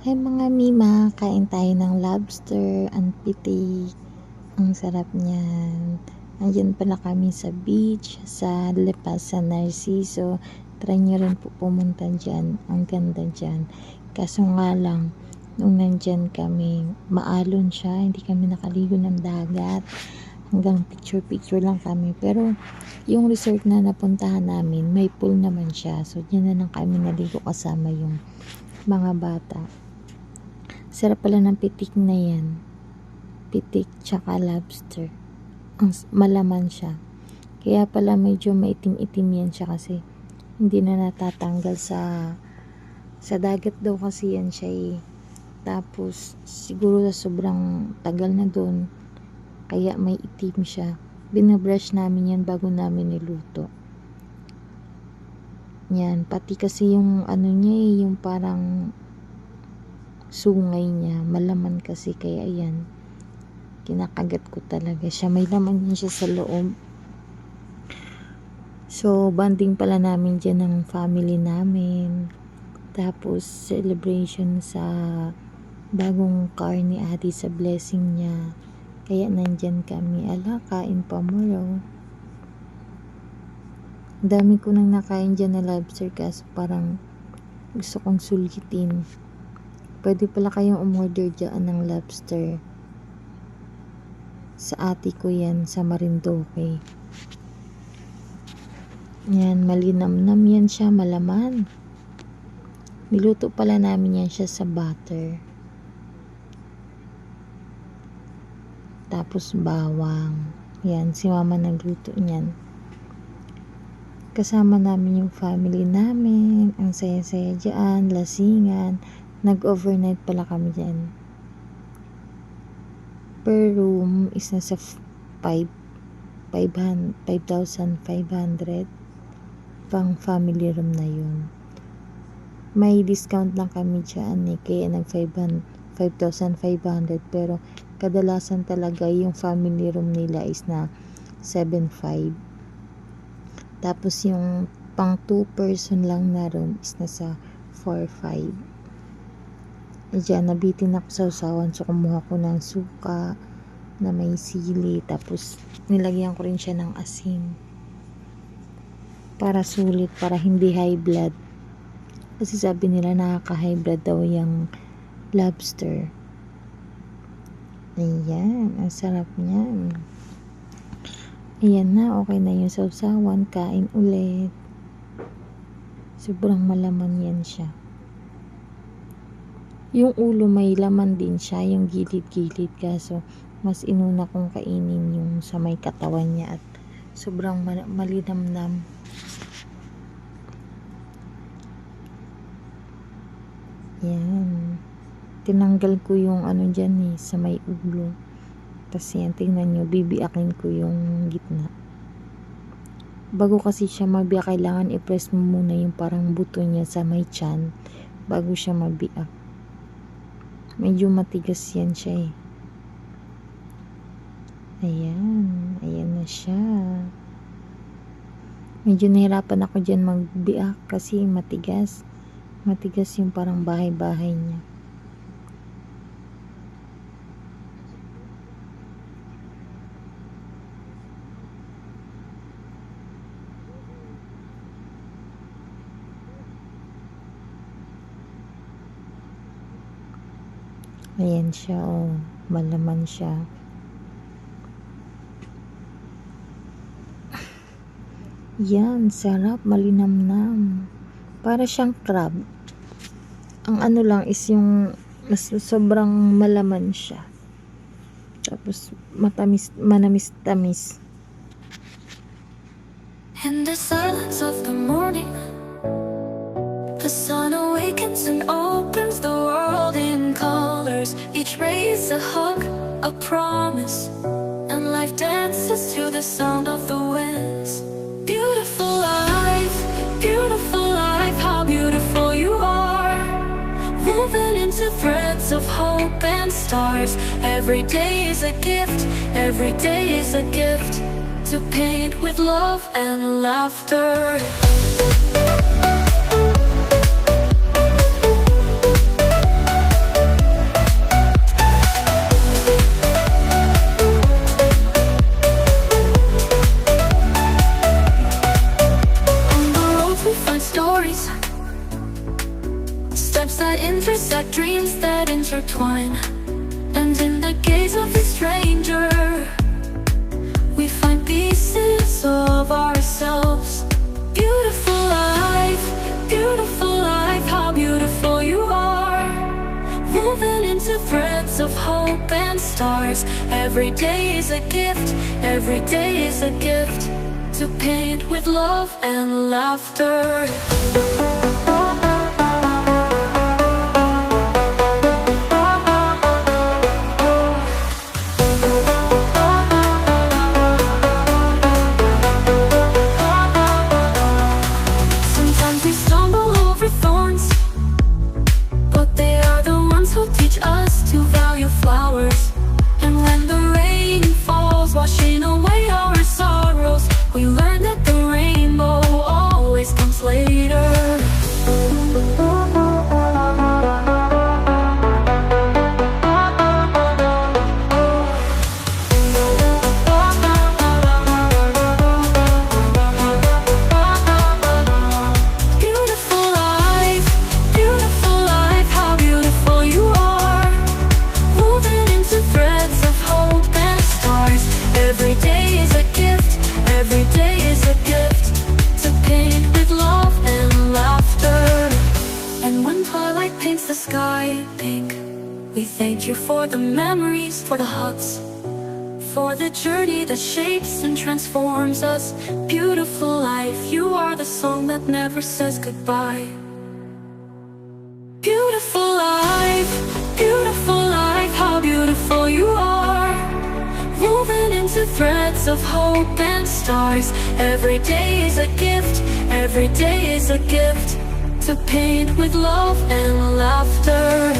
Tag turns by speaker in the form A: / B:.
A: Hi mga Mima, kain tayo ng lobster, ang pitik. Ang sarap niyan. Andiyan pala kami sa beach, sa Lepas, sa Narciso. Try nyo rin po pumunta dyan. Ang ganda dyan. Kaso nga lang, nung nandyan kami, maalon siya. Hindi kami nakaligo ng dagat. Hanggang picture-picture lang kami. Pero yung resort na napuntahan namin, may pool naman siya. So, dyan na lang kami naligo kasama yung mga bata. Sarap pala ng pitik na yan. Pitik tsaka lobster. Malaman siya. Kaya pala medyo maitim-itim yan siya kasi hindi na natatanggal sa dagat daw kasi yan siya eh. Tapos siguro sa sobrang tagal na doon kaya may itim siya. Binabrush namin yan bago namin niluto. Yan, pati kasi yung ano niya eh, yung parang sungay niya, malaman kasi kaya ayan, kinakagat ko talaga siya. May laman niya siya sa loob. So, banding pala namin dyan ng family namin. Tapos, celebration sa bagong car ni ate sa blessing niya. Kaya nandyan kami. Ala, kain pa mo raw. Dami ko nang nakain dyan na lobster kasi parang gusto kong sulitin. Pwede pala kayong umorder dyan ng lobster. Sa ate ko yan, sa Marindoque. Yan, malinamnam yan siya, malaman. Niluto pala namin yan siya sa butter. Tapos bawang. Yan, si mama nagluto niyan. Kasama namin yung family namin. Ang saya-saya dyan, lasingan. Nag-overnight pala kami dyan. Per room is nasa 5,500 pang family room na yun. May discount lang kami dyan eh, kaya nag 5,500 pero kadalasan talaga yung family room nila is na 7,500. Tapos yung pang 2 person lang na room is nasa 4,500. Diyan, nabitin ako sa usawan. So, kumuha ko ng suka na may sili. Tapos, nilagyan ko rin siya ng asin. Para sulit, para hindi high blood. Kasi sabi nila nakaka-high blood daw yung lobster. Ayan, ang sarap niyan. Ayan na, okay na yung sausawan. Kain ulit. Sobrang malaman yan siya. Yung ulo may laman din siya, yung gilid-gilid, kaso mas inuna kong kainin yung sa may katawan niya at sobrang malinamnam. Yan. Tinanggal ko yung ano dyan eh, sa may ulo. Tapos yan, tingnan nyo, bibiakin ko yung gitna. Bago kasi siya mabiyak, kailangan i-press mo muna yung parang buto niya sa may tiyan bago siya mabiak. Medyo matigas yan siya eh. Ayan. Ayan na siya. Medyo nahirapan ako dyan magbiak kasi matigas. Matigas yung parang bahay-bahay niya. Ayan siya, oh. Malaman siya. Yan, sarap, malinamnam. Para siyang crab. Ang ano lang is yung sobrang malaman siya. Tapos manamis-tamis.
B: In the silence of the morning, the sun awakens and opens the world in colors. Each ray is a hug, a promise, and life dances to the sound of the winds. Beautiful life, how beautiful you are. Woven into threads of hope and stars. Every day is a gift, every day is a gift. To paint with love and laughter. lives that intersect, dreams that intertwine. And in the gaze of the stranger, we find pieces of ourselves. Beautiful life, how beautiful you are. Woven into threads of hope and stars. Every day is a gift, every day is a gift, to paint with love and laughter. Sometimes we stumble over thorns, but they are the ones who teach us to value flowers. And when the rain falls, washing away our sorrows, we learn that the rainbow always comes later. Beautiful life, how beautiful you are. Woven into threads of hope and stars. Every day is a gift, every day is a gift, to paint with love and laughter. And when twilight paints the sky pink, we thank you for the memories, for the hugs, for the journey that shapes and transforms us. Beautiful life, you are the song that never says goodbye. Beautiful life, how beautiful you are. Woven into threads of hope and stars. Every day is a gift, every day is a gift, to paint with love and laughter.